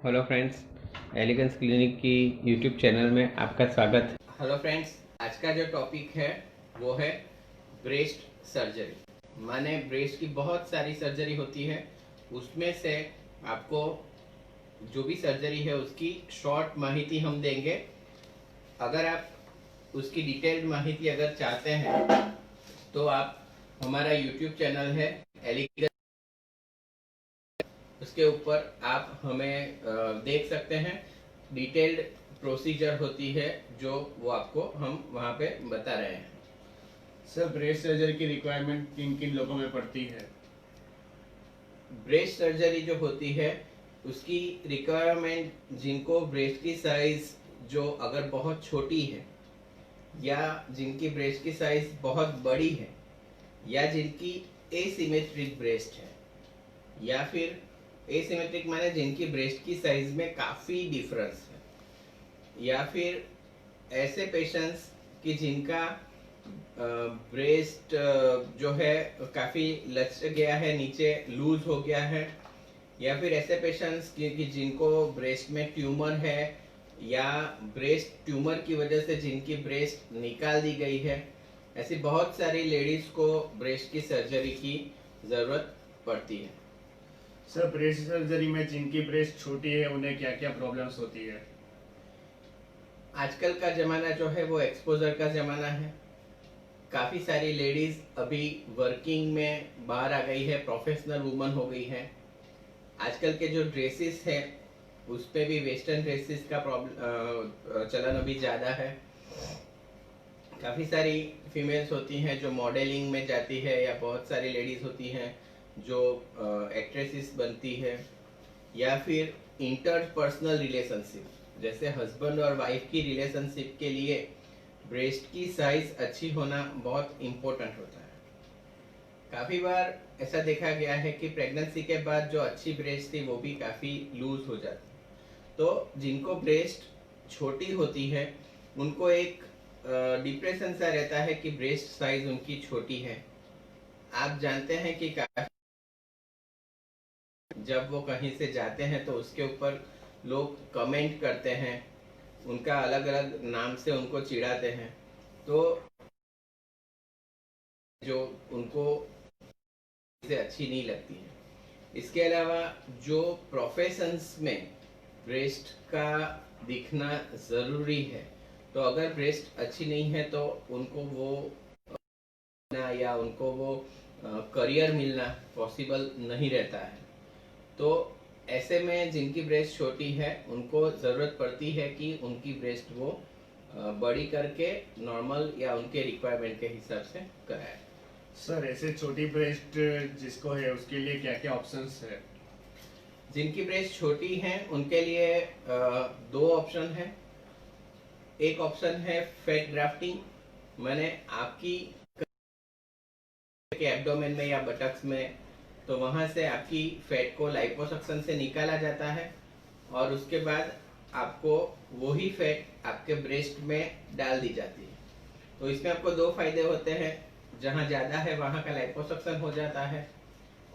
Hello friends, elegance clinic की YouTube channel में आपका स्वागत है। हेलो फ्रेंड्स, आज का जो टॉपिक है वो है ब्रेस्ट सर्जरी। माने ब्रेस्ट की बहुत सारी सर्जरी होती है, उसमें से आपको जो भी सर्जरी है उसकी शॉर्ट माहिती हम देंगे। अगर आप उसकी डिटेल्ड माहिती अगर चाहते हैं तो आप हमारा यूट्यूब चैनल है एलिगेंस, उसके ऊपर आप हमें देख सकते हैं। डिटेल्ड प्रोसीजर होती है जो वो आपको हम वहाँ पे बता रहे हैं। सर, ब्रेस्ट सर्जरी की रिक्वायरमेंट किन किन लोगों में पड़ती है? ब्रेस्ट सर्जरी जो होती है उसकी रिक्वायरमेंट जिनको ब्रेस्ट की साइज जो अगर बहुत छोटी है, या जिनकी ब्रेस्ट की साइज बहुत बड़ी है, या जिनकी एसिमेट्रिक ब्रेस्ट है, या फिर एसिमेट्रिक माने जिनकी ब्रेस्ट की साइज में काफ़ी डिफरेंस है, या फिर ऐसे पेशेंट्स कि जिनका ब्रेस्ट जो है काफ़ी लचक गया है, नीचे लूज हो गया है, या फिर ऐसे पेशेंट्स कि जिनको ब्रेस्ट में ट्यूमर है, या ब्रेस्ट ट्यूमर की वजह से जिनकी ब्रेस्ट निकाल दी गई है। ऐसी बहुत सारी लेडीज़ को ब्रेस्ट की सर्जरी की ज़रूरत पड़ती है। सर, ब्रेस्ट सर्जरी में जिनकी ब्रेस्ट छोटी है उन्हें क्या क्या प्रॉब्लम्स होती है? आजकल का ज़माना जो है वो एक्सपोजर का ज़माना है। काफ़ी सारी लेडीज़ अभी वर्किंग में बाहर आ गई है, प्रोफेशनल वुमन हो गई है। आजकल के जो ड्रेसेस हैं उस पे भी वेस्टर्न ड्रेसेस का चलन अभी ज़्यादा है। काफ़ी सारी फीमेल्स होती हैं जो मॉडलिंग में जाती है, या बहुत सारी लेडीज़ होती हैं जो एक्ट्रेसेस बनती है, या फिर इंटरपर्सनल रिलेशनशिप जैसे हस्बैंड और वाइफ की रिलेशनशिप के लिए ब्रेस्ट की साइज अच्छी होना बहुत इम्पोर्टेंट होता है। काफ़ी बार ऐसा देखा गया है कि प्रेगनेंसी के बाद जो अच्छी ब्रेस्ट थी वो भी काफ़ी लूज हो जाती है। तो जिनको ब्रेस्ट छोटी होती है उनको एक डिप्रेशन सा रहता है कि ब्रेस्ट साइज उनकी छोटी है। आप जानते हैं कि जब वो कहीं से जाते हैं तो उसके ऊपर लोग कमेंट करते हैं, उनका अलग अलग नाम से उनको चिढ़ाते हैं, तो जो उनको से अच्छी नहीं लगती है। इसके अलावा जो प्रोफेशंस में ब्रेस्ट का दिखना ज़रूरी है, तो अगर ब्रेस्ट अच्छी नहीं है तो उनको वो या उनको वो करियर मिलना पॉसिबल नहीं रहता है। तो ऐसे में जिनकी ब्रेस्ट छोटी है उनको ज़रूरत पड़ती है कि उनकी ब्रेस्ट वो बड़ी करके नॉर्मल या उनके रिक्वायरमेंट के हिसाब से कराए। सर, ऐसे छोटी ब्रेस्ट जिसको है उसके लिए क्या क्या ऑप्शंस है? जिनकी ब्रेस्ट छोटी है उनके लिए दो ऑप्शन है। एक ऑप्शन है फैट ग्राफ्टिंग, मैंने आपकी के एब्डोमेन में या बटक्स में, तो वहाँ से आपकी फैट को लाइपोसक्शन से निकाला जाता है और उसके बाद आपको वही फैट आपके ब्रेस्ट में डाल दी जाती है। तो इसमें आपको दो फायदे होते हैं, जहाँ ज़्यादा है वहाँ का लाइपोसक्शन हो जाता है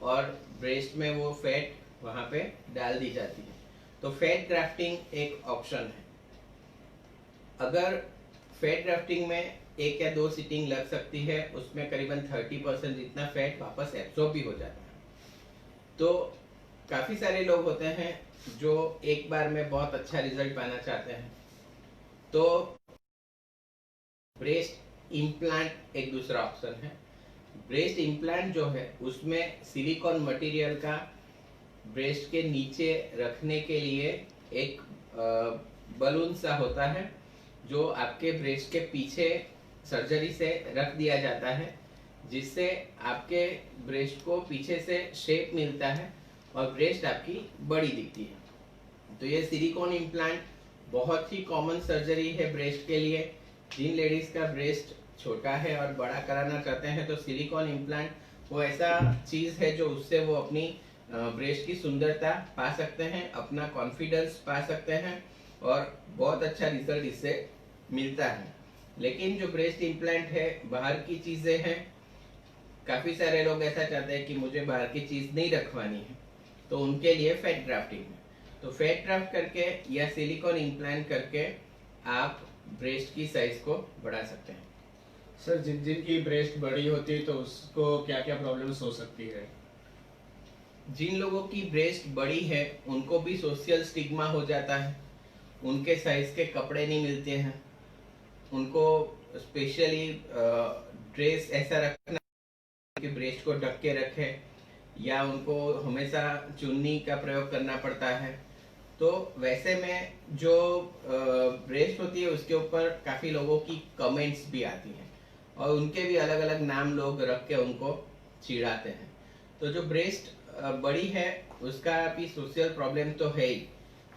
और ब्रेस्ट में वो फैट वहाँ पे डाल दी जाती है। तो फैट ग्राफ्टिंग एक ऑप्शन है। अगर फैट ग्राफ्टिंग में एक या दो सीटिंग लग सकती है, उसमें करीबन 30% जितना फैट वापस एब्जॉर्ब भी हो जाता है। तो काफ़ी सारे लोग होते हैं जो एक बार में बहुत अच्छा रिजल्ट पाना चाहते हैं, तो ब्रेस्ट इम्प्लांट एक दूसरा ऑप्शन है। ब्रेस्ट इम्प्लांट जो है उसमें सिलिकॉन मटेरियल का ब्रेस्ट के नीचे रखने के लिए एक बलून सा होता है जो आपके ब्रेस्ट के पीछे सर्जरी से रख दिया जाता है, जिससे आपके ब्रेस्ट को पीछे से शेप मिलता है और ब्रेस्ट आपकी बड़ी दिखती है। तो ये सिलिकॉन इम्प्लांट बहुत ही कॉमन सर्जरी है ब्रेस्ट के लिए। जिन लेडीज़ का ब्रेस्ट छोटा है और बड़ा कराना चाहते हैं तो सिलिकॉन इम्प्लांट वो ऐसा चीज़ है जो उससे वो अपनी ब्रेस्ट की सुंदरता पा सकते हैं, अपना कॉन्फिडेंस पा सकते हैं और बहुत अच्छा रिजल्ट इससे मिलता है। लेकिन जो ब्रेस्ट इम्प्लांट है बाहर की चीज़ें हैं, काफ़ी सारे लोग ऐसा चाहते हैं कि मुझे बाहर की चीज़ नहीं रखवानी है, तो उनके लिए फैट ग्राफ्टिंग है। तो फैट ग्राफ्ट करके या सिलिकॉन इम्प्लांट करके आप ब्रेस्ट की साइज को बढ़ा सकते हैं। सर जिनकी ब्रेस्ट बड़ी होती है तो उसको क्या क्या प्रॉब्लम्स हो सकती है? जिन लोगों की ब्रेस्ट बड़ी है उनको भी सोशल स्टिग्मा हो जाता है, उनके साइज के कपड़े नहीं मिलते हैं, उनको स्पेशली ड्रेस ऐसा रखना कि ब्रेस्ट को ढक के रखे, या उनको हमेशा चुन्नी का प्रयोग करना पड़ता है। तो वैसे में जो ब्रेस्ट होती है उसके ऊपर काफी लोगों की कमेंट्स भी आती हैं और उनके भी अलग अलग नाम लोग रख के उनको चिढ़ाते हैं। तो जो ब्रेस्ट बड़ी है उसका भी सोशल प्रॉब्लम तो है ही,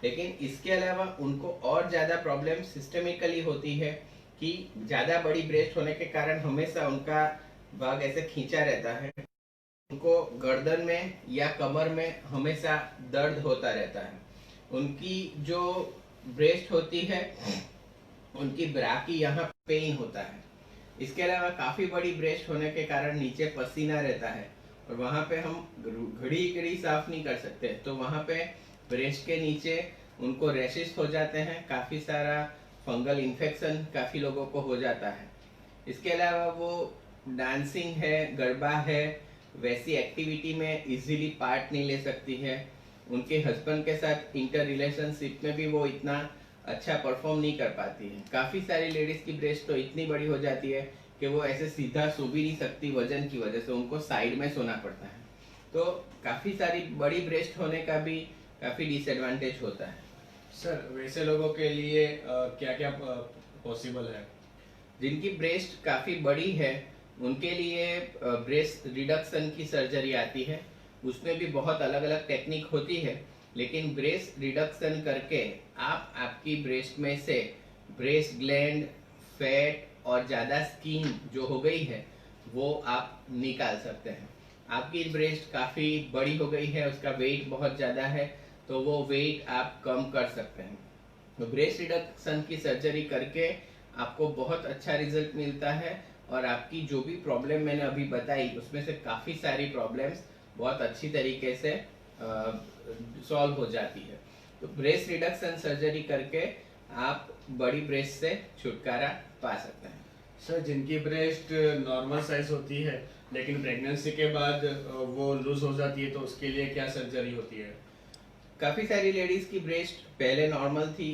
लेकिन इसके अलावा उनको और ज्यादा प्रॉब्लम सिस्टमिकली होती है कि ज्यादा बड़ी ब्रेस्ट होने के कारण हमेशा उनका भाग ऐसे खींचा रहता है, उनको गर्दन में या कमर में हमेशा दर्द होता रहता है। उनकी जो ब्रेस्ट होती है उनकी ब्रा की यहाँ पेन होता है। इसके अलावा काफी बड़ी ब्रेस्ट होने के कारण नीचे पसीना रहता है और वहां पे हम घड़ी साफ नहीं कर सकते, तो वहां पे ब्रेस्ट के नीचे उनको रैशेस हो जाते हैं, काफी सारा फंगल इन्फेक्शन काफी लोगों को हो जाता है। इसके अलावा वो डांसिंग है, गरबा है, वैसी एक्टिविटी में इजीली पार्ट नहीं ले सकती है। उनके हस्बैंड के साथ इंटर रिलेशनशिप में भी वो इतना अच्छा परफॉर्म नहीं कर पाती है। काफी सारी लेडीज की ब्रेस्ट तो इतनी बड़ी हो जाती है कि वो ऐसे सीधा सो भी नहीं सकती, वजन की वजह से उनको साइड में सोना पड़ता है। तो काफी सारी बड़ी ब्रेस्ट होने का भी काफी डिसएडवांटेज होता है। सर वैसे लोगों के लिए क्या क्या पॉसिबल है? जिनकी ब्रेस्ट काफी बड़ी है उनके लिए ब्रेस्ट रिडक्शन की सर्जरी आती है। उसमें भी बहुत अलग अलग टेक्निक होती है, लेकिन ब्रेस्ट रिडक्शन करके आप आपकी ब्रेस्ट में से ब्रेस्ट ग्लैंड, फैट और ज्यादा स्किन जो हो गई है वो आप निकाल सकते हैं। आपकी ब्रेस्ट काफी बड़ी हो गई है, उसका वेट बहुत ज्यादा है, तो वो वेट आप कम कर सकते हैं। तो ब्रेस्ट रिडक्शन की सर्जरी करके आपको बहुत अच्छा रिजल्ट मिलता है और आपकी जो भी प्रॉब्लम मैंने अभी बताई उसमें से काफी सारी प्रॉब्लम्स बहुत अच्छी तरीके से सॉल्व हो जाती है। तो ब्रेस्ट रिडक्शन सर्जरी करके आप बड़ी ब्रेस्ट से छुटकारा पा सकते हैं। सर जिनकी ब्रेस्ट नॉर्मल साइज होती है लेकिन प्रेगनेंसी के बाद वो लूज हो जाती है तो उसके लिए क्या सर्जरी होती है? काफी सारी लेडीज की ब्रेस्ट पहले नॉर्मल थी,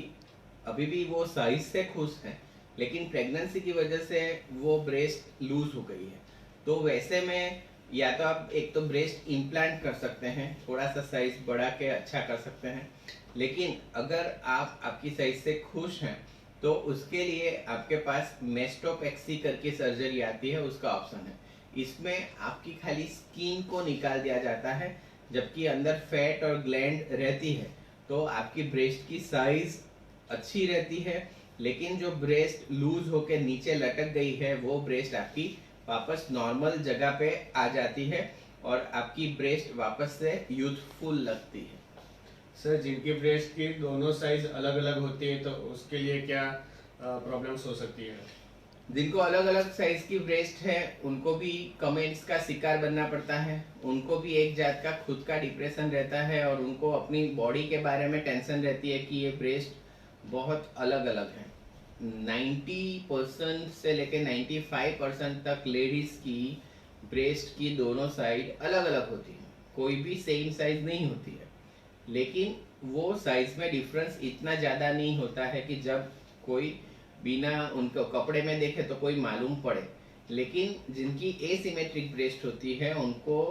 अभी भी वो साइज से खुश हैं, लेकिन प्रेगनेंसी की वजह से वो ब्रेस्ट लूज हो गई है। तो वैसे में या तो आप एक तो ब्रेस्ट इम्प्लांट कर सकते हैं, थोड़ा सा साइज बढ़ा के अच्छा कर सकते हैं, लेकिन अगर आप आपकी साइज से खुश हैं तो उसके लिए आपके पास मेस्टोपेक्सी करके सर्जरी आती है, उसका ऑप्शन है। इसमें आपकी खाली स्किन को निकाल दिया जाता है, जबकि अंदर फैट और ग्लैंड रहती है, तो आपकी ब्रेस्ट की साइज अच्छी रहती है, लेकिन जो ब्रेस्ट लूज होकर नीचे लटक गई है वो ब्रेस्ट आपकी वापस नॉर्मल जगह पे आ जाती है और आपकी ब्रेस्ट वापस से यूथफुल लगती है। सर जिनकी ब्रेस्ट की दोनों साइज अलग अलग होती है तो उसके लिए क्या प्रॉब्लम्स हो सकती है? जिनको अलग अलग साइज की ब्रेस्ट है उनको भी कमेंट्स का शिकार बनना पड़ता है, उनको भी एक जात का खुद का डिप्रेशन रहता है और उनको अपनी बॉडी के बारे में टेंशन रहती है कि ये ब्रेस्ट बहुत अलग अलग है। 90% से लेके 95% तक लेडीज की ब्रेस्ट की दोनों साइड अलग अलग होती है, कोई भी सेम साइज नहीं होती है, लेकिन वो साइज में डिफरेंस इतना ज़्यादा नहीं होता है कि जब कोई बिना उनको कपड़े में देखे तो कोई मालूम पड़े। लेकिन जिनकी एसिमेट्रिक ब्रेस्ट होती है उनको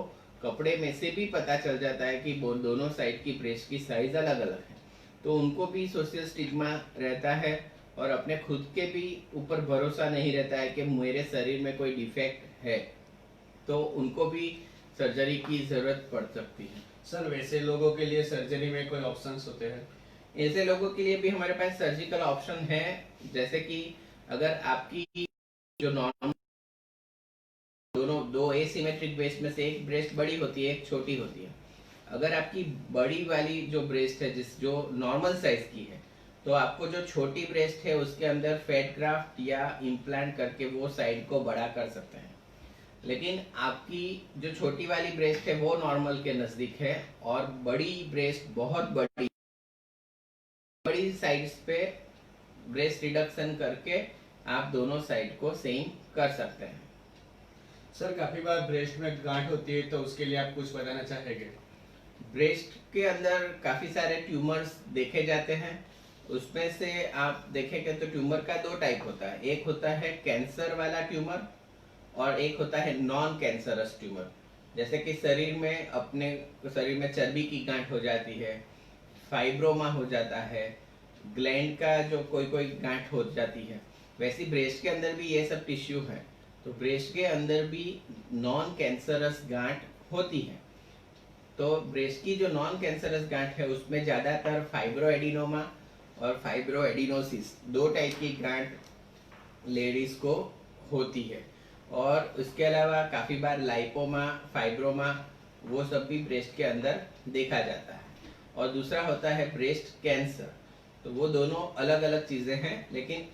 कपड़े में से भी पता चल जाता है कि वो दोनों साइड की ब्रेस्ट की साइज अलग अलग है, तो उनको भी सोशल स्टिग्मा रहता है और अपने खुद के भी ऊपर भरोसा नहीं रहता है कि मेरे शरीर में कोई डिफेक्ट है, तो उनको भी सर्जरी की जरूरत पड़ सकती है। सर वैसे लोगों के लिए सर्जरी में कोई ऑप्शंस होते हैं? ऐसे लोगों के लिए भी हमारे पास सर्जिकल ऑप्शन है, जैसे कि अगर आपकी जो नॉर्मल दोनों दो एसिमेट्रिक ब्रेस्ट में से एक ब्रेस्ट बड़ी होती है, एक छोटी होती है, अगर आपकी बड़ी वाली जो ब्रेस्ट है जो नॉर्मल साइज की है, तो आपको जो छोटी ब्रेस्ट है उसके अंदर फैट ग्राफ्ट या इम्प्लांट करके वो साइड को बड़ा कर सकते हैं। लेकिन आपकी जो छोटी वाली ब्रेस्ट है वो नॉर्मल के नजदीक है और बड़ी ब्रेस्ट बहुत बड़ी बड़ी साइड्स पे ब्रेस्ट रिडक्शन करके आप दोनों साइड को सेम कर सकते हैं। सर काफी बार ब्रेस्ट में गांठ होती है, तो उसके लिए आप कुछ बताना चाहेंगे? ब्रेस्ट के अंदर काफी सारे ट्यूमर्स देखे जाते हैं। उसमें से आप देखेंगे तो ट्यूमर का दो टाइप होता है, एक होता है कैंसर वाला ट्यूमर और एक होता है नॉन कैंसरस ट्यूमर। जैसे कि शरीर में अपने शरीर में चर्बी की गांठ हो जाती है, फाइब्रोमा हो जाता है, ग्लैंड का जो कोई कोई गांठ हो जाती है, वैसी ब्रेस्ट के अंदर भी ये सब टिश्यू है। तो ब्रेस्ट के अंदर भी नॉन कैंसरस गांठ होती है। तो ब्रेस्ट की जो नॉन कैंसरस गांठ है उसमें ज़्यादातर फाइब्रोएडिनोमा और फाइब्रोएडिनोसिस दो टाइप की गांठ लेडीज को होती है। और उसके अलावा काफ़ी बार लाइपोमा, फाइब्रोमा, वो सब भी ब्रेस्ट के अंदर देखा जाता है। और दूसरा होता है ब्रेस्ट कैंसर। तो वो दोनों अलग अलग चीज़ें हैं, लेकिन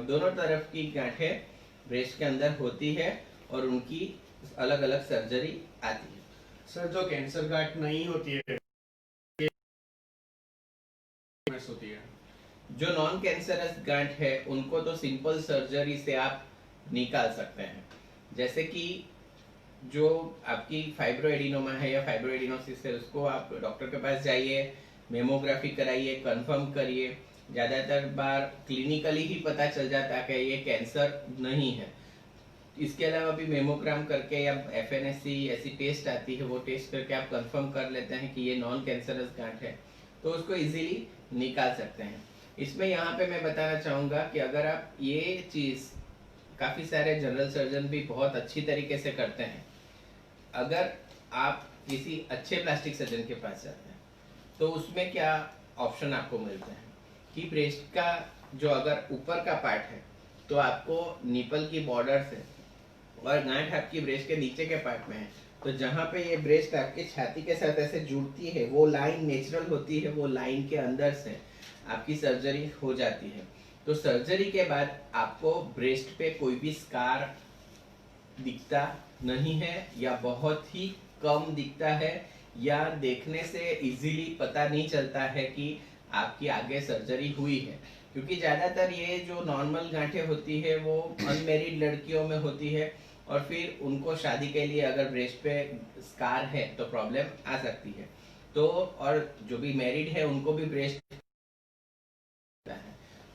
दोनों तरफ की गांठें ब्रेस्ट के अंदर होती है और उनकी अलग अलग सर्जरी आती है। सर जो कैंसर गांठ नहीं होती है होती है, जो नॉन कैंसरस गांठ है उनको तो सिंपल सर्जरी से आप निकाल सकते हैं। जैसे कि जो आपकी फाइब्रोएडिनोमा है या फाइब्रोएडिनोसिस है, उसको आप डॉक्टर के पास जाइए, मेमोग्राफी कराइए, कंफर्म करिए। ज़्यादातर बार क्लिनिकली ही पता चल जाता है कि ये कैंसर नहीं है। इसके अलावा भी मेमोग्राम करके या FNSC ऐसी टेस्ट आती है, वो टेस्ट करके आप कंफर्म कर लेते हैं कि ये नॉन कैंसरस गांठ है, तो उसको इजीली निकाल सकते हैं। इसमें यहाँ पे मैं बताना चाहूँगा कि अगर आप ये चीज़, काफ़ी सारे जनरल सर्जन भी बहुत अच्छी तरीके से करते हैं। अगर आप किसी अच्छे प्लास्टिक सर्जन के पास जाते हैं तो उसमें क्या ऑप्शन आपको मिलते हैं कि ब्रेस्ट का जो अगर ऊपर का पार्ट है तो आपको निपल की बॉर्डर से, और गांठ आपकी ब्रेस्ट के नीचे के पार्ट में है, तो जहाँ पे ये ब्रेस्ट आपकी छाती के साथ ऐसे जुड़ती है, वो लाइन नेचुरल होती है, वो लाइन के अंदर से आपकी सर्जरी हो जाती है। तो सर्जरी के बाद आपको ब्रेस्ट पे कोई भी स्कार दिखता नहीं है, या बहुत ही कम दिखता है, या देखने से इजीली पता नहीं चलता है कि आपकी आगे सर्जरी हुई है। क्योंकि ज़्यादातर ये जो नॉर्मल गांठें होती है वो अनमेरिड लड़कियों में होती है, और फिर उनको शादी के लिए अगर ब्रेस्ट पे स्कार है तो प्रॉब्लम आ सकती है। तो और जो भी मैरिड है उनको भी ब्रेस्ट है,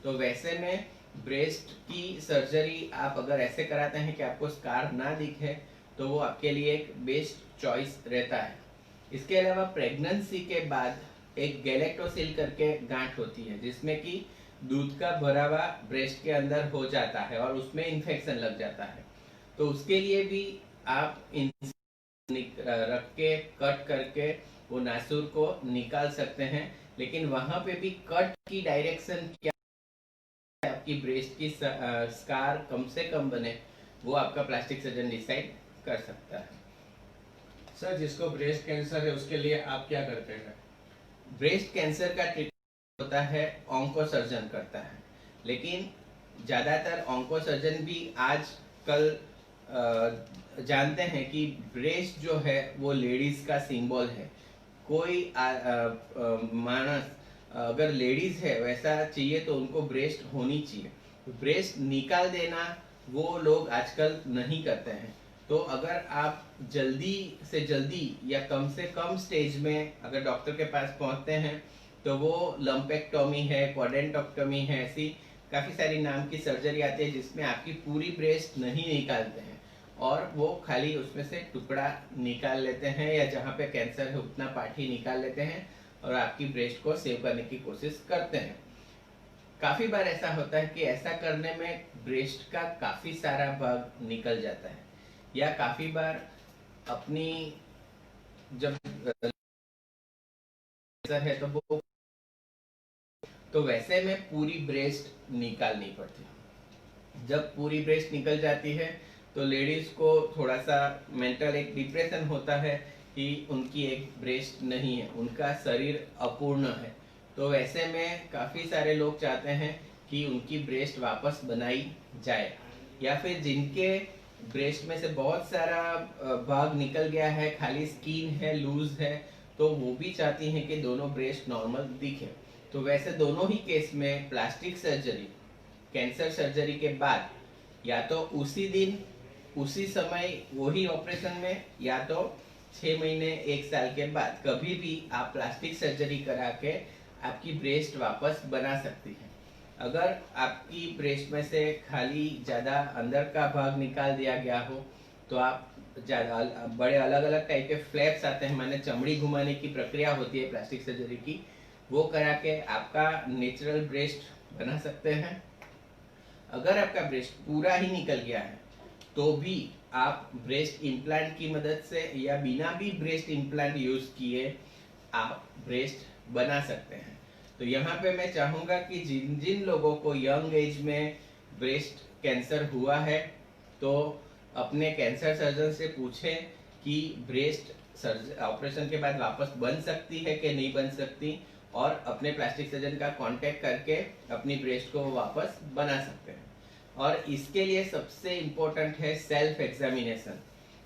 तो वैसे में ब्रेस्ट की सर्जरी आप अगर ऐसे कराते हैं कि आपको स्कार ना दिखे, तो वो आपके लिए एक बेस्ट चॉइस रहता है। इसके अलावा प्रेगनेंसी के बाद एक गैलेक्टोसिल करके गांठ होती है, जिसमें कि दूध का भरावा ब्रेस्ट के अंदर हो जाता है और उसमें इन्फेक्शन लग जाता है। तो उसके लिए भी आप रख के कट करके वो नासूर को निकाल सकते हैं। लेकिन वहां पे भी कट की डायरेक्शन क्या है, आपकी ब्रेस्ट की स्कार कम से कम बने, वो आपका प्लास्टिक सर्जन डिसाइड कर सकता है। सर जिसको ब्रेस्ट कैंसर है उसके लिए आप क्या करते हैं? ब्रेस्ट कैंसर का ट्रीटमेंट होता है ऑन्को सर्जन करता है, लेकिन ज़्यादातर ऑन्को सर्जन भी आजकल जानते हैं कि ब्रेस्ट जो है वो लेडीज का सिंबल है। कोई मानस अगर लेडीज है वैसा चाहिए तो उनको ब्रेस्ट होनी चाहिए। ब्रेस्ट निकाल देना वो लोग आजकल नहीं करते हैं। तो अगर आप जल्दी से जल्दी या कम से कम स्टेज में अगर डॉक्टर के पास पहुंचते हैं तो वो लंपेक्टोमी है, क्वाड्रेंटोक्टोमी है, ऐसी काफ़ी सारी नाम की सर्जरी आती है जिसमें आपकी पूरी ब्रेस्ट नहीं निकालते हैं और वो खाली उसमें से टुकड़ा निकाल लेते हैं, या जहाँ पे कैंसर है उतना पार्ट ही निकाल लेते हैं और आपकी ब्रेस्ट को सेव करने की कोशिश करते हैं। काफ़ी बार ऐसा होता है कि ऐसा करने में ब्रेस्ट का काफ़ी सारा भाग निकल जाता है, या काफ़ी बार अपनी जब है तो वैसे में पूरी ब्रेस्ट निकालनी पड़ती। जब पूरी ब्रेस्ट निकल जाती है तो लेडीज को थोड़ा सा मेंटल एक डिप्रेशन होता है कि उनकी एक ब्रेस्ट नहीं है, उनका शरीर अपूर्ण है। तो वैसे में काफ़ी सारे लोग चाहते हैं कि उनकी ब्रेस्ट वापस बनाई जाए, या फिर जिनके ब्रेस्ट में से बहुत सारा भाग निकल गया है, खाली स्किन है, लूज है, तो वो भी चाहती हैं कि दोनों ब्रेस्ट नॉर्मल दिखे। तो वैसे दोनों ही केस में प्लास्टिक सर्जरी कैंसर सर्जरी के बाद या तो उसी दिन उसी समय वही ऑपरेशन में, या तो 6 महीने 1 साल के बाद कभी भी आप प्लास्टिक सर्जरी करा के आपकी ब्रेस्ट वापस बना सकती है। अगर आपकी ब्रेस्ट में से खाली ज़्यादा अंदर का भाग निकाल दिया गया हो तो आप ज़्यादा बड़े अलग अलग टाइप के फ्लैप्स आते हैं, माने चमड़ी घुमाने की प्रक्रिया होती है प्लास्टिक सर्जरी की, वो करा के आपका नेचुरल ब्रेस्ट बना सकते हैं। अगर आपका ब्रेस्ट पूरा ही निकल गया है तो भी आप ब्रेस्ट इम्प्लांट की मदद से या बिना भी ब्रेस्ट इम्प्लांट यूज किए आप ब्रेस्ट बना सकते हैं। तो यहाँ पे मैं चाहूँगा कि जिन जिन लोगों को यंग एज में ब्रेस्ट कैंसर हुआ है तो अपने कैंसर सर्जन से पूछें कि ब्रेस्ट ऑपरेशन के बाद वापस बन सकती है कि नहीं बन सकती, और अपने प्लास्टिक सर्जन का कांटेक्ट करके अपनी ब्रेस्ट को वापस बना सकते हैं। और इसके लिए सबसे इम्पोर्टेंट है सेल्फ एग्जामिनेशन,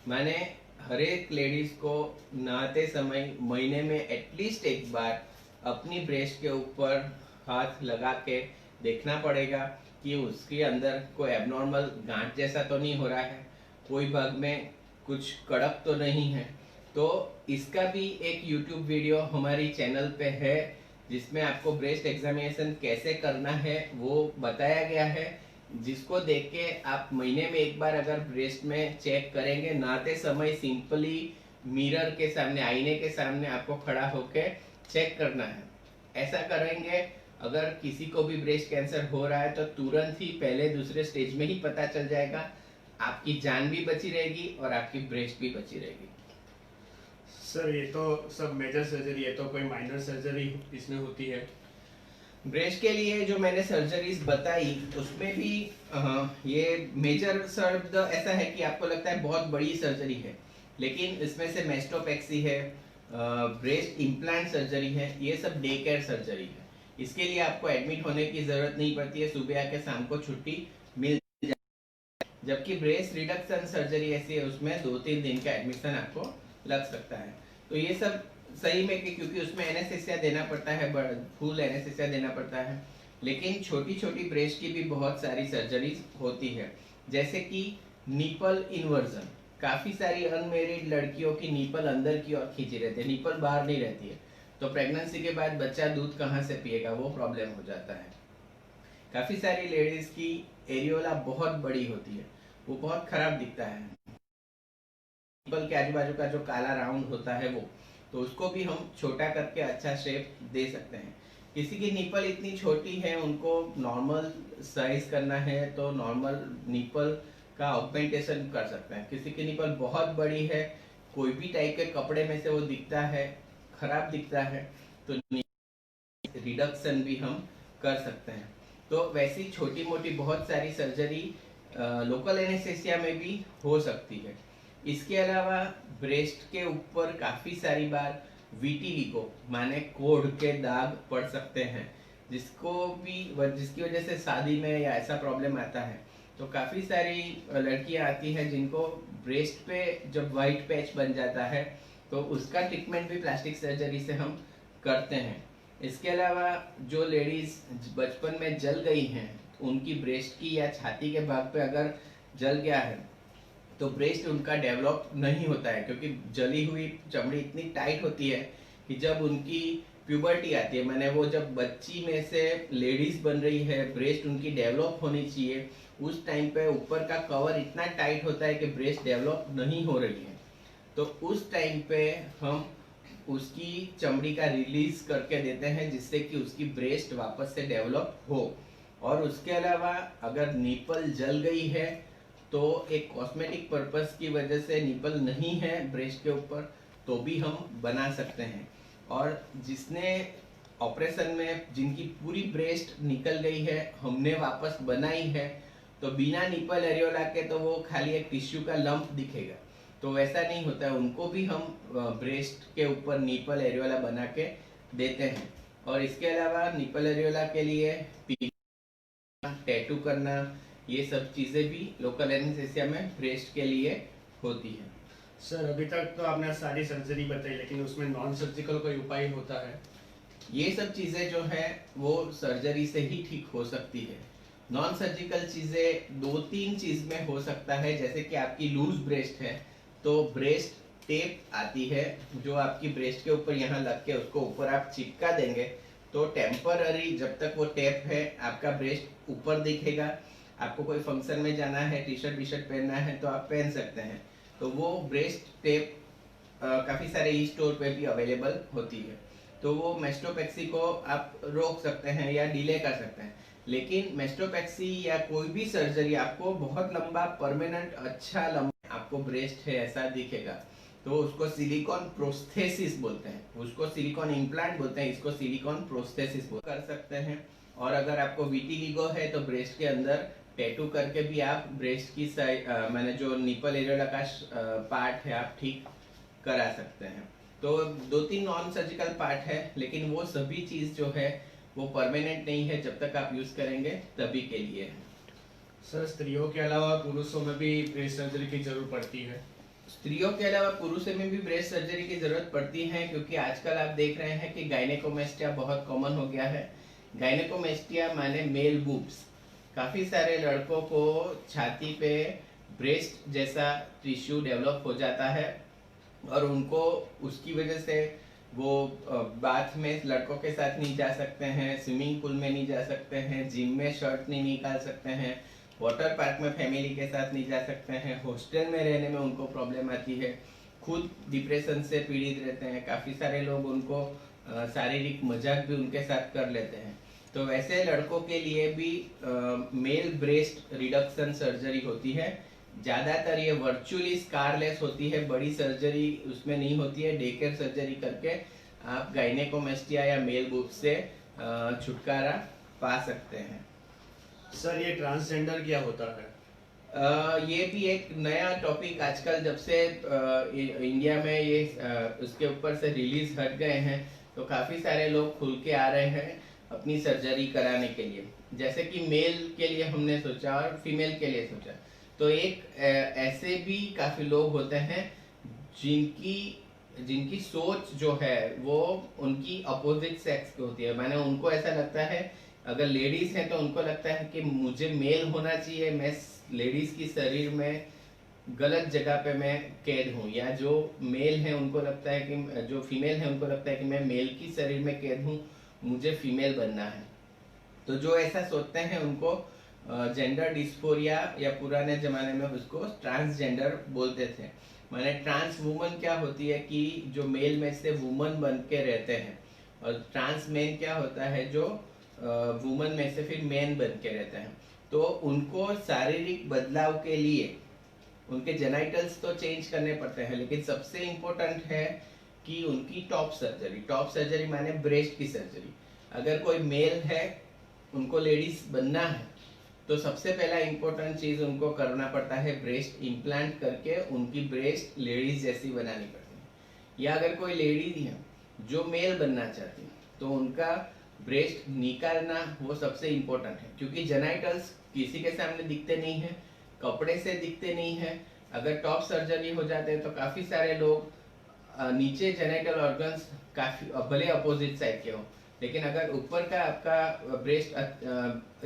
माने हर एक लेडीज को नहाते समय महीने में एटलीस्ट एक बार अपनी ब्रेस्ट के ऊपर हाथ लगा के देखना पड़ेगा कि उसके अंदर कोई एबनॉर्मल गांठ जैसा तो नहीं हो रहा है, कोई भाग में कुछ कड़क तो नहीं है। तो इसका भी एक YouTube वीडियो हमारी चैनल पे है जिसमें आपको ब्रेस्ट एग्जामिनेशन कैसे करना है वो बताया गया है, जिसको देख के आप महीने में एक बार अगर ब्रेस्ट में चेक करेंगे, नहाते समय सिंपली मिरर के सामने, आईने के सामने आपको खड़ा होके चेक करना है। ऐसा करेंगे अगर किसी को भी ब्रेस्ट कैंसर हो रहा है तो तुरंत ही पहले दूसरे स्टेज में ही पता चल जाएगा, आपकी जान भी बची रहेगी और आपकी ब्रेस्ट भी बची रहेगी। सर ये तो सब मेजर सर्जरी है, तो कोई माइनर सर्जरी इसमें होती है? ब्रेस्ट के लिए जो मैंने सर्जरीज बताई उसमें भी ये मेजर शब्द ऐसा है कि आपको लगता है बहुत बड़ी सर्जरी है, लेकिन इसमें से मेस्टोपेक्सी है, ब्रेस्ट इम्प्लांट सर्जरी है, ये सब डे केयर सर्जरी है। इसके लिए आपको एडमिट होने की जरूरत नहीं पड़ती है, सुबह आके शाम को छुट्टी मिल जाती है। जबकि ब्रेस्ट रिडक्शन सर्जरी ऐसी है उसमें 2-3 दिन का एडमिशन आपको लग सकता है। तो ये सब सही में कि क्योंकि उसमें एनेस्थेसिया देना पड़ता है, फुल एनेस्थेसिया देना पड़ता है, लेकिन छोटी छोटी ब्रेस्ट की भी बहुत सारी सर्जरीज होती है, जैसे कि निपल इन्वर्जन। काफी सारी अनमेरिड लड़कियों की निपल अंदर की ओर खींची रहती है, निपल बाहर नहीं रहती है, तो प्रेगनेंसी के बाद बच्चा दूध कहाँ से पिएगा, वो प्रॉब्लम हो जाता है। काफी सारी लेडीज की एरियोला बहुत बड़ी होती है, वो बहुत खराब दिखता है, निपल के आजू बाजू का जो काला राउंड होता है वो, तो उसको भी हम छोटा करके अच्छा शेप दे सकते हैं। किसी की निपल इतनी छोटी है, उनको नॉर्मल साइज करना है तो नॉर्मल निपल का ऑगमेंटेशन कर सकते हैं। किसी की निपल बहुत बड़ी है, कोई भी टाइप के कपड़े में से वो दिखता है, खराब दिखता है, तो रिडक्शन भी हम कर सकते हैं। तो वैसी छोटी मोटी बहुत सारी सर्जरी लोकल एनेस्थेसिया में भी हो सकती है। इसके अलावा ब्रेस्ट के ऊपर काफी सारी बार विटिलिगो माने कोढ़ के दाग पड़ सकते हैं, जिसकी वजह से शादी में या ऐसा प्रॉब्लम आता है। तो काफी सारी लड़कियां आती हैं जिनको ब्रेस्ट पे जब व्हाइट पैच बन जाता है तो उसका ट्रीटमेंट भी प्लास्टिक सर्जरी से हम करते हैं। इसके अलावा जो लेडीज बचपन में जल गई हैं, उनकी ब्रेस्ट की या छाती के भाग पे अगर जल गया है तो ब्रेस्ट उनका डेवलप नहीं होता है, क्योंकि जली हुई चमड़ी इतनी टाइट होती है कि जब उनकी प्यूबर्टी आती है, माने वो जब बच्ची में से लेडीज बन रही है, ब्रेस्ट उनकी डेवलप होनी चाहिए, उस टाइम पे ऊपर का कवर इतना टाइट होता है कि ब्रेस्ट डेवलप नहीं हो रही है। तो उस टाइम पे हम उसकी चमड़ी का रिलीज करके देते हैं, जिससे कि उसकी ब्रेस्ट वापस से डेवलप हो। और उसके अलावा अगर निपल जल गई है तो एक कॉस्मेटिक पर्पस की वजह से निपल नहीं है ब्रेस्ट के ऊपर, तो भी हम बना सकते हैं। और जिसने ऑपरेशन में जिनकी पूरी ब्रेस्ट निकल गई है, हमने वापस बनाई है, तो बिना निपल एरियोला के तो वो खाली एक टिश्यू का लंप दिखेगा, तो वैसा नहीं होता है। उनको भी हम ब्रेस्ट के ऊपर निपल एरियोला बना के देते हैं। और इसके अलावा निपल एरियोला के लिए टैटू करना, ये सब चीजें भी लोकल एनेस्थेसिया में ब्रेस्ट के लिए होती है। सर अभी तक तो आपने सारी सर्जरी बताई, लेकिन उसमें नॉन सर्जिकल कोई उपाय होता है? ये सब चीजें जो है वो सर्जरी से ही ठीक हो सकती है। नॉन सर्जिकल चीजें दो तीन चीज में हो सकता है, जैसे कि आपकी लूज ब्रेस्ट है तो ब्रेस्ट टेप आती है जो आपकी ब्रेस्ट के ऊपर यहाँ लग के उसको ऊपर आप चिपका देंगे तो टेम्पररी जब तक वो टेप है आपका ब्रेस्ट ऊपर दिखेगा। आपको कोई फंक्शन में जाना है, टी शर्ट पहनना है तो आप पहन सकते हैं। तो वो ब्रेस्ट टेप काफी सारे ई स्टोर पे भी अवेलेबल होती है। तो वो मेस्टोपेक्सी को आप रोक सकते हैं या डिले कर सकते हैं। लेकिन मेस्टोपेक्सी या कोई भी सर्जरी आपको बहुत लंबा परमानेंट अच्छा लंबा आपको ब्रेस्ट है ऐसा दिखेगा तो उसको सिलिकॉन प्रोस्थेसिस बोलते हैं, उसको सिलिकॉन इम्प्लांट बोलते हैं, इसको सिलिकॉन प्रोस्थेसिस कर सकते हैं। और अगर आपको विटिलिगो है तो ब्रेस्ट के अंदर टैटू करके भी आप ब्रेस्ट की मैंने जो निपल एरिया का पार्ट है आप ठीक करा सकते हैं। तो दो तीन नॉन सर्जिकल पार्ट है, लेकिन वो सभी चीज जो है वो परमानेंट नहीं है, जब तक आप यूज करेंगे तभी के लिए है। सर स्त्रियों के अलावा पुरुषों में भी ब्रेस्ट सर्जरी की जरूरत पड़ती है? स्त्रियों के अलावा पुरुषों में भी ब्रेस्ट सर्जरी की जरूरत पड़ती है, क्योंकि आजकल आप देख रहे हैं कि गायनेकोमेस्टिया बहुत कॉमन हो गया है। गायनेकोमेस्टिया माने मेल बूब्स। काफी सारे लड़कों को छाती पे ब्रेस्ट जैसा टिश्यू डेवलप हो जाता है और उनको उसकी वजह से वो बाथ में लड़कों के साथ नहीं जा सकते हैं, स्विमिंग पूल में नहीं जा सकते हैं, जिम में शर्ट नहीं निकाल सकते हैं, वाटर पार्क में फैमिली के साथ नहीं जा सकते हैं, हॉस्टल में रहने में उनको प्रॉब्लम आती है, खुद डिप्रेशन से पीड़ित रहते हैं। काफ़ी सारे लोग उनको शारीरिक मजाक भी उनके साथ कर लेते हैं। तो वैसे लड़कों के लिए भी मेल ब्रेस्ट रिडक्शन सर्जरी होती है। ज़्यादातर ये वर्चुअली स्कारलेस होती है, बड़ी सर्जरी उसमें नहीं होती है। डे केयर सर्जरी करके आप गायनेकोमेस्टिया या मेल बूब से छुटकारा पा सकते हैं। सर ये ट्रांसजेंडर क्या होता है? ये भी एक नया टॉपिक आजकल जब से इंडिया में ये उसके ऊपर से रिलीज हट गए हैं तो काफी सारे लोग खुल के आ रहे हैं अपनी सर्जरी कराने के लिए। जैसे कि मेल के लिए हमने सोचा और फीमेल के लिए सोचा, तो एक ऐसे भी काफी लोग होते हैं जिनकी सोच जो है वो उनकी अपोजिट सेक्स की होती है। माने उनको ऐसा लगता है, अगर लेडीज हैं तो उनको लगता है कि मुझे मेल होना चाहिए, मैं लेडीज की शरीर में गलत जगह पे मैं कैद हूँ, या जो मेल है उनको लगता है कि जो फीमेल है उनको लगता है कि मैं मेल की शरीर में कैद हूँ, मुझे फीमेल बनना है। तो जो ऐसा सोचते हैं उनको जेंडर डिस्फोरिया या पुराने जमाने में उसको ट्रांसजेंडर बोलते थे। माने ट्रांस वुमन क्या होती है कि जो मेल में से वुमन बन के रहते हैं, और ट्रांस मैन क्या होता है जो वुमन में से फिर मैन बन के रहते हैं। तो उनको शारीरिक बदलाव के लिए उनके जेनाइटल्स तो चेंज करने पड़ते हैं, लेकिन सबसे इम्पोर्टेंट है कि उनकी टॉप सर्जरी माने ब्रेस्ट की सर्जरी। अगर कोई मेल है उनको लेडीज बनना है तो सबसे पहला इम्पोर्टेंट चीज उनको करना पड़ता है ब्रेस्ट इम्प्लांट करके उनकी ब्रेस्ट लेडीज जैसी बनानी पड़ती है। या अगर कोई लेडी है जो मेल बनना चाहती है तो उनका ब्रेस्ट निकालना वो सबसे इम्पोर्टेंट है, क्योंकि जेनाइटल्स किसी के सामने दिखते नहीं है, कपड़े से दिखते नहीं है। अगर टॉप सर्जरी हो जाते हैं तो काफी सारे लोग नीचे जेनाइटल ऑर्गन्स काफी भले अपोजिट साइड के हो, लेकिन अगर ऊपर का आपका ब्रेस्ट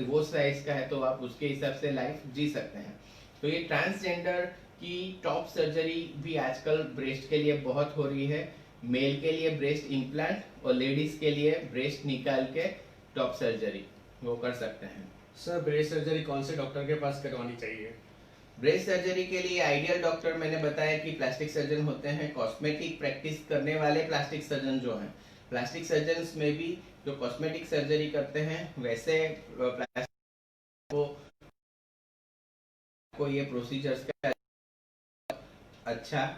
वो साइज का है तो आप उसके हिसाब से लाइफ जी सकते हैं। तो ये ट्रांसजेंडर की टॉप सर्जरी भी आजकल ब्रेस्ट के लिए बहुत हो रही है। मेल के लिए ब्रेस्ट इम्प्लांट और लेडीज के लिए ब्रेस्ट निकाल के टॉप सर्जरी वो कर सकते हैं। सर ब्रेस्ट सर्जरी कौन से डॉक्टर के पास करवानी चाहिए? ब्रेस्ट सर्जरी के लिए आइडियल डॉक्टर मैंने बताया कि प्लास्टिक सर्जन होते हैं। कॉस्मेटिक प्रैक्टिस करने वाले प्लास्टिक सर्जन जो हैं, प्लास्टिक सर्जन में भी जो कॉस्मेटिक सर्जरी करते हैं वैसे को ये प्रोसीजर्स का अच्छा।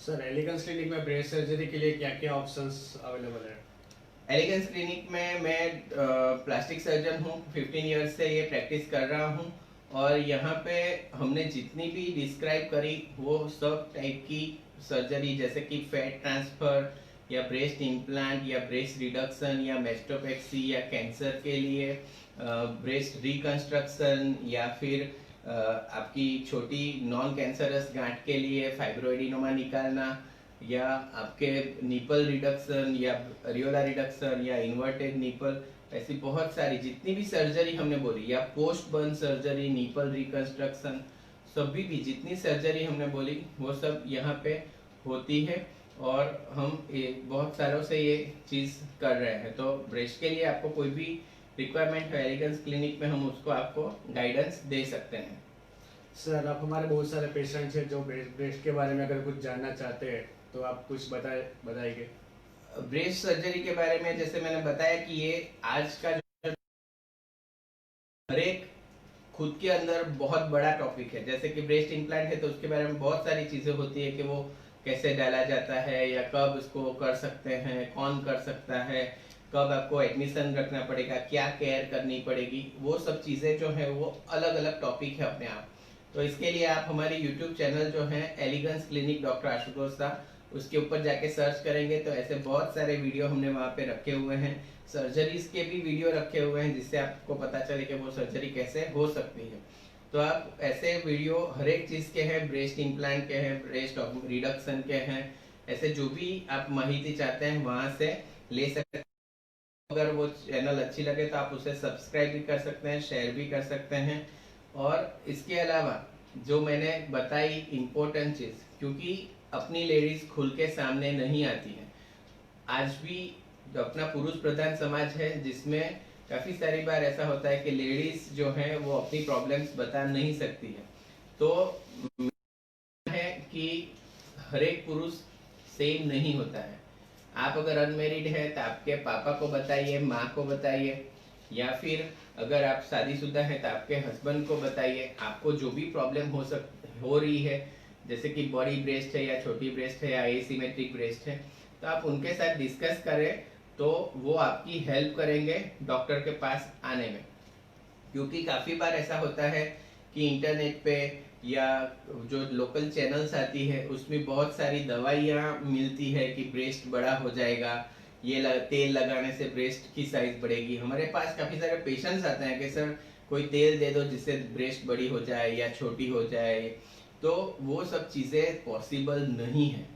सर एलिगेंस क्लिनिक में ब्रेस्ट सर्जरी के लिए क्या क्या ऑप्शंस अवेलेबल है? एलिगेंस क्लिनिक में मैं प्लास्टिक सर्जन हूँ, 15 ईयर्स से ये प्रैक्टिस कर रहा हूँ, और यहाँ पे हमने जितनी भी डिस्क्राइब करी वो सब टाइप की सर्जरी, जैसे कि फैट ट्रांसफर या ब्रेस्ट इम्प्लांट या ब्रेस्ट रिडक्शन या मेस्टोपेक्सी या कैंसर के लिए ब्रेस्ट रिकंस्ट्रक्शन, या फिर आपकी छोटी नॉन कैंसरस गांठ के लिए फाइब्रोइडिनोमा निकालना, या आपके निपल रिडक्शन या रियोला रिडक्शन या इन्वर्टेड निपल, ऐसी बहुत सारी जितनी भी सर्जरी हमने बोली, या post burn surgery, nipple reconstruction, सभी भी जितनी सर्जरी हमने बोली वो सब यहाँ पे होती है। और हम बहुत सालों से ये चीज़ कर रहे हैं। तो ब्रेस्ट के लिए आपको कोई भी रिक्वायरमेंट है एलिगेंस क्लिनिक में, हम उसको आपको गाइडेंस दे सकते हैं। सर, आप हमारे बहुत सारे पेशेंट्स हैं जो ब्रेस्ट के बारे में अगर कुछ जानना चाहते हैं तो आप कुछ बताइए। ब्रेस्ट सर्जरी के बारे में जैसे मैंने बताया कि ये आज का हर एक खुद के अंदर बहुत बड़ा टॉपिक है। जैसे कि ब्रेस्ट इम्प्लांट है तो उसके बारे में बहुत सारी चीजें होती है कि वो कैसे डाला जाता है या कब उसको कर सकते हैं, कौन कर सकता है, कब आपको एडमिशन रखना पड़ेगा, क्या केयर करनी पड़ेगी, वो सब चीजें जो है वो अलग अलग टॉपिक है अपने आप। तो इसके लिए आप हमारी यूट्यूब चैनल जो है Elegance Clinic doctor Ashutosh Shah, उसके ऊपर जाके सर्च करेंगे तो ऐसे बहुत सारे वीडियो हमने वहाँ पे रखे हुए हैं। सर्जरीज के भी वीडियो रखे हुए हैं जिससे आपको पता चले कि वो सर्जरी कैसे हो सकती है। तो आप ऐसे वीडियो हर एक चीज के हैं, ब्रेस्ट इम्प्लांट के हैं, ब्रेस्ट रिडक्शन के हैं, ऐसे जो भी आप माहिती चाहते हैं वहां से ले सकते हैं। अगर वो चैनल अच्छी लगे तो आप उसे सब्सक्राइब भी कर सकते हैं, शेयर भी कर सकते हैं। और इसके अलावा जो मैंने बताई इम्पोर्टेंट चीज, क्योंकि अपनी लेडीज खुल के सामने नहीं आती है। आज भी जो अपना पुरुष प्रधान समाज है जिसमें काफी सारी बार ऐसा होता है कि लेडीज जो है वो अपनी प्रॉब्लम्स बता नहीं सकती है। तो है कि हर एक पुरुष सेम नहीं होता है। आप अगर अनमेरिड है तो आपके पापा को बताइए, माँ को बताइए, या फिर अगर आप शादीशुदा हैं तो आपके हस्बैंड को बताइए। आपको जो भी प्रॉब्लम हो रही है, जैसे कि बड़ी ब्रेस्ट है या छोटी ब्रेस्ट है या एसिमेट्रिक ब्रेस्ट है, तो आप उनके साथ डिस्कस करें तो वो आपकी हेल्प करेंगे डॉक्टर के पास आने में। क्योंकि काफी बार ऐसा होता है कि इंटरनेट पे या जो लोकल चैनल्स आती है उसमें बहुत सारी दवाइयाँ मिलती है कि ब्रेस्ट बड़ा हो जाएगा, ये तेल लगाने से ब्रेस्ट की साइज बढ़ेगी। हमारे पास काफी सारे पेशेंट्स आते हैं कि सर कोई तेल दे दो जिससे ब्रेस्ट बड़ी हो जाए या छोटी हो जाए। तो वो सब चीजें पॉसिबल नहीं है।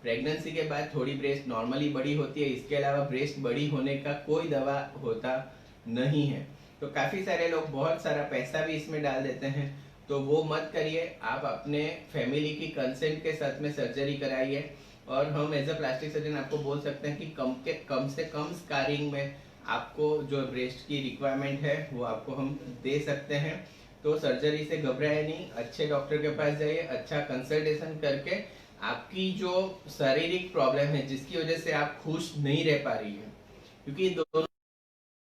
प्रेगनेंसी के बाद थोड़ी ब्रेस्ट नॉर्मली बड़ी होती है, इसके अलावा ब्रेस्ट बड़ी होने का कोई दवा होता नहीं है। तो काफी सारे लोग बहुत सारा पैसा भी इसमें डाल देते हैं, तो वो मत करिए। आप अपने फैमिली की कंसेंट के साथ में सर्जरी कराइए। और हम एज अ प्लास्टिक सर्जन आपको बोल सकते हैं कि कम से कम स्कारिंग में आपको जो ब्रेस्ट की रिक्वायरमेंट है वो आपको हम दे सकते हैं। तो सर्जरी से घबराए नहीं, अच्छे डॉक्टर के पास जाइए, अच्छा कंसल्टेशन करके आपकी जो शारीरिक प्रॉब्लम है जिसकी वजह से आप खुश नहीं रह पा रही है, क्योंकि दोनों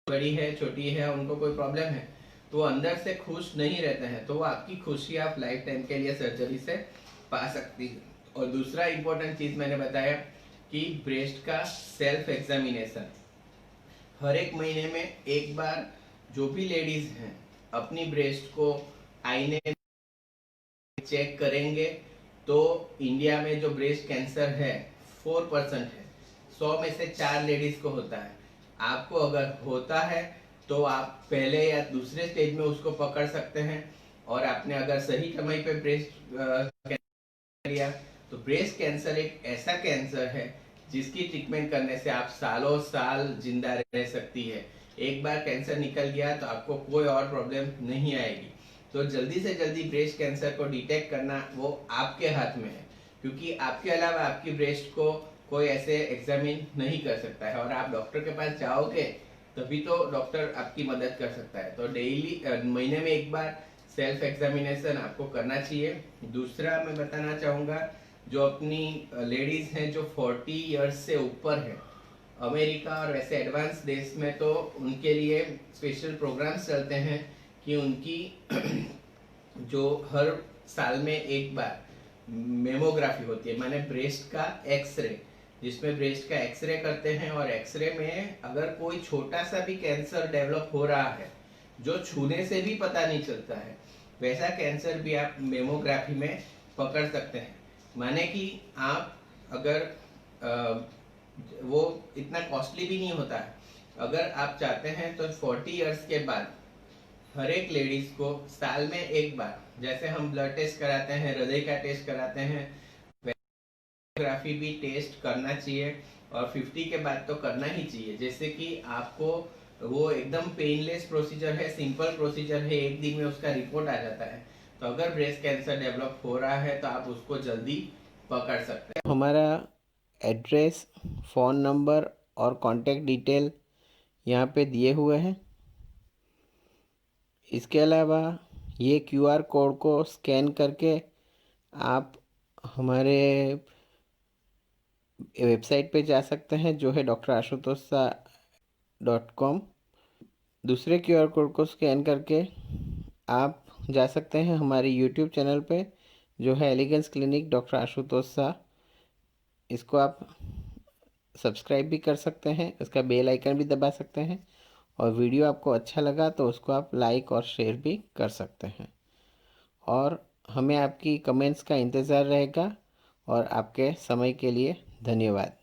बड़ी है छोटी है उनको कोई प्रॉब्लम है तो वो अंदर से खुश नहीं रहते हैं, तो वो आपकी खुशी आप लाइफ टाइम के लिए सर्जरी से पा सकती है। और दूसरा इम्पोर्टेंट चीज मैंने बताया कि ब्रेस्ट का सेल्फ एग्जामिनेशन हर एक महीने में एक बार जो भी लेडीज हैं अपनी ब्रेस्ट को आईने में चेक करेंगे तो इंडिया में जो ब्रेस्ट कैंसर है 4% है। 100 में से 4 लेडीज को होता है। आपको अगर होता है तो आप पहले या दूसरे स्टेज में उसको पकड़ सकते हैं। और आपने अगर सही समय पे ब्रेस्ट कैंसर लिया तो ब्रेस्ट कैंसर एक ऐसा कैंसर है जिसकी ट्रीटमेंट करने से आप सालों साल जिंदा रह सकती है। एक बार कैंसर निकल गया तो आपको कोई और प्रॉब्लम नहीं आएगी। तो जल्दी से जल्दी ब्रेस्ट कैंसर को डिटेक्ट करना वो आपके हाथ में है, क्योंकि आपके अलावा आपकी ब्रेस्ट को कोई ऐसे एग्जामिन नहीं कर सकता है। और आप डॉक्टर के पास जाओगे तभी तो डॉक्टर आपकी मदद कर सकता है। तो डेली महीने में एक बार सेल्फ एग्जामिनेशन आपको करना चाहिए। दूसरा मैं बताना चाहूँगा, जो अपनी लेडीज हैं जो 40 इयर्स से ऊपर है, अमेरिका और वैसे एडवांस देश में तो उनके लिए स्पेशल प्रोग्राम्स चलते हैं कि उनकी जो हर साल में एक बार मेमोग्राफी होती है, माने ब्रेस्ट का एक्सरे, जिसमें ब्रेस्ट का एक्सरे करते हैं। और एक्सरे में अगर कोई छोटा सा भी कैंसर डेवलप हो रहा है जो छूने से भी पता नहीं चलता है, वैसा कैंसर भी आप मेमोग्राफी में पकड़ सकते हैं। माने कि आप अगर वो इतना कॉस्टली भी नहीं होता है। अगर आप चाहते हैं तो 40 इयर्स के बाद हर एक लेडीज को साल में एक बार, जैसे हम ब्लड टेस्ट कराते हैं, हृदय का टेस्ट कराते हैं, ग्राफी भी टेस्ट करना चाहिए और 50 के बाद तो करना ही चाहिए, जैसे कि आपको वो एकदम पेनलेस प्रोसीजर है, सिंपल प्रोसीजर है, एक दिन में उसका रिपोर्ट आ जाता है। तो अगर ब्रेस्ट कैंसर डेवलप हो रहा है तो आप उसको जल्दी पकड़ सकते हैं। हमारा एड्रेस, फ़ोन नंबर और कॉन्टैक्ट डिटेल यहाँ पे दिए हुए हैं। इसके अलावा ये क्यूआर कोड को स्कैन करके आप हमारे वेबसाइट पे जा सकते हैं, जो है drashutosha.com। दूसरे क्यूआर कोड को स्कैन करके आप जा सकते हैं हमारे यूट्यूब चैनल पे, जो है Elegance Clinic doctor Ashutosh Shah. इसको आप सब्सक्राइब भी कर सकते हैं, इसका बेल आइकन भी दबा सकते हैं, और वीडियो आपको अच्छा लगा तो उसको आप लाइक और शेयर भी कर सकते हैं। और हमें आपकी कमेंट्स का इंतज़ार रहेगा। और आपके समय के लिए धन्यवाद।